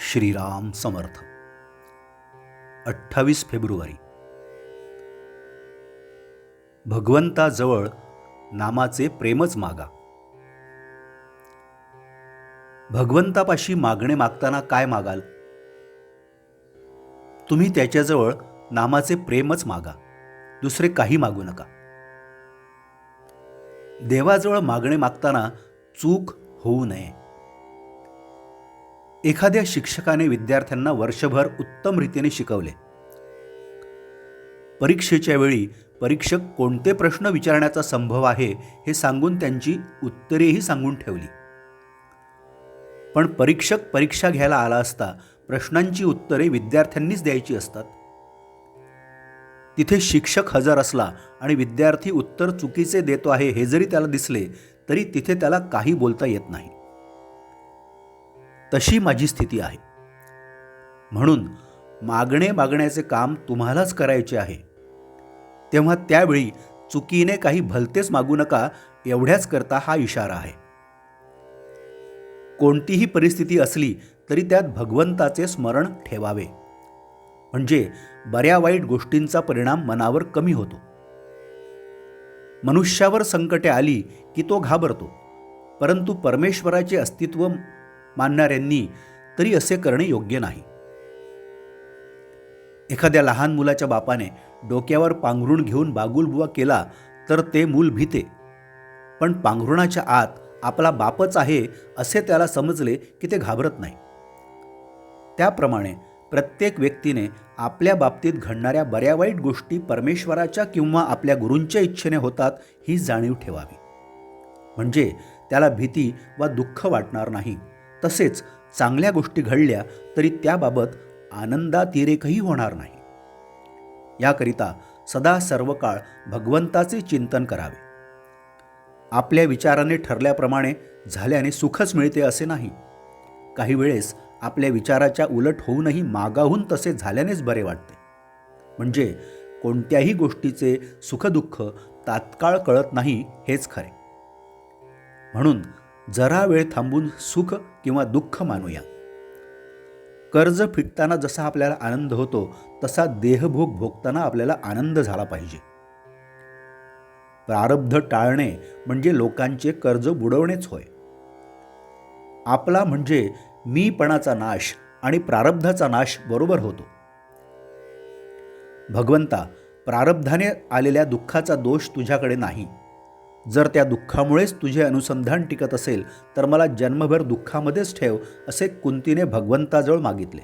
Shriram Samarth. 28 February. भगवंताजवळ नामाचे प्रेमच मागा. भगवंतापाशी मागणे मागताना काय मागाल? तुम्ही त्याच्याजवळ नामाचे प्रेमच मागा, दुसरे काही मागू नका. देवाजवळ मागणे मागताना चूक होऊ नये. एखाद्या शिक्षकाने विद्यार्थ्यांना वर्षभर उत्तम रीतीने शिकवले. परीक्षेच्या वेळी परीक्षक कोणते प्रश्न विचारण्याचा संभव आहे हे सांगून त्यांची उत्तरेही सांगून ठेवली. पण परीक्षक परीक्षा घ्यायला आला असता प्रश्नांची उत्तरे विद्यार्थ्यांनीच द्यायची असतात. तिथे शिक्षक हजर असला आणि विद्यार्थी उत्तर चुकीचे देतो आहे हे जरी त्याला दिसले तरी तिथे त्याला काही बोलता येत नाही. तशी माझी स्थिती आहे. म्हणून मागण्याचे काम तुम्हालाच करायचे आहे. तेव्हा त्यावेळी चुकीने काही भलतेच मागू नका, एवढ्याच करता हा इशारा आहे. कोणतीही परिस्थिती असली तरी त्यात भगवंताचे स्मरण ठेवावे, म्हणजे बऱ्या वाईट गोष्टींचा परिणाम मनावर कमी होतो. मनुष्यावर संकटे आली की तो घाबरतो, परंतु परमेश्वराचे अस्तित्व मानणाऱ्यांनी तरी असे करणे योग्य नाही. एखाद्या लहान मुलाच्या बापाने डोक्यावर पांघरुण घेऊन बागुलबुवा केला तर ते मूल भीते, पण पांघरुणाच्या आत आपला बापच आहे असे त्याला समजले की ते घाबरत नाही. त्याप्रमाणे प्रत्येक व्यक्तीने आपल्या बाबतीत घडणाऱ्या बऱ्या वाईट गोष्टी परमेश्वराच्या किंवा आपल्या गुरूंच्या इच्छेने होतात ही जाणीव ठेवावी, म्हणजे त्याला भीती वा दुःख वाटणार नाही. तसेच चांगल्या गोष्टी घडल्या तरी त्याबाबत आनंदातिरेकही होणार नाही. याकरिता सदा सर्व काळ भगवंताचे चिंतन करावे. आपल्या विचाराने ठरल्याप्रमाणे झाल्याने सुखच मिळते असे नाही. काही वेळेस आपल्या विचाराच्या उलट होऊनही मागाहून तसे झाल्यानेच बरे वाटते. म्हणजे कोणत्याही गोष्टीचे सुखदुःख तात्काळ कळत नाही हेच खरे. म्हणून जरा वेळ थांबून सुख किंवा दुःख मानूया. कर्ज फिटताना जसा आपल्याला आनंद होतो तसा देहभोग भोगताना आपल्याला आनंद झाला पाहिजे. प्रारब्ध टाळणे म्हणजे लोकांचे कर्ज बुडवणेच होय. आपला म्हणजे मीपणाचा नाश आणि प्रारब्धाचा नाश बरोबर होतो. भगवंता, प्रारब्धाने आलेल्या दुःखाचा दोष तुझ्याकडे नाही. जर त्या दुःखामुळेच तुझे अनुसंधान टिकत असेल तर मला जन्मभर दुःखामध्येच ठेव असे कुंतीने भगवंताजवळ मागितले.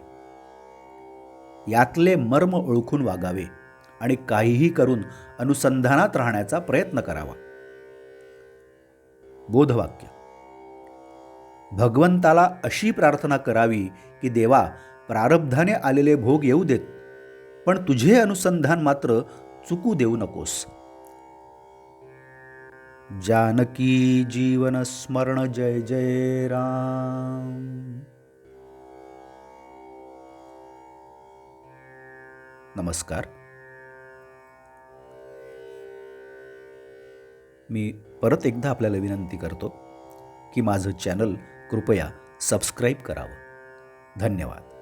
यातले मर्म ओळखून वागावे आणि काहीही करून अनुसंधानात राहण्याचा प्रयत्न करावा. बोधवाक्य. भगवंताला अशी प्रार्थना करावी की देवा, प्रारब्धाने आलेले भोग येऊ देत, पण तुझे अनुसंधान मात्र चुकू देऊ नकोस. जानकी जीवन स्मरण जय जय राम. नमस्कार. मी परत एकदा आपल्याला विनंती करतो की माझं चॅनल कृपया सबस्क्राईब करावं. धन्यवाद.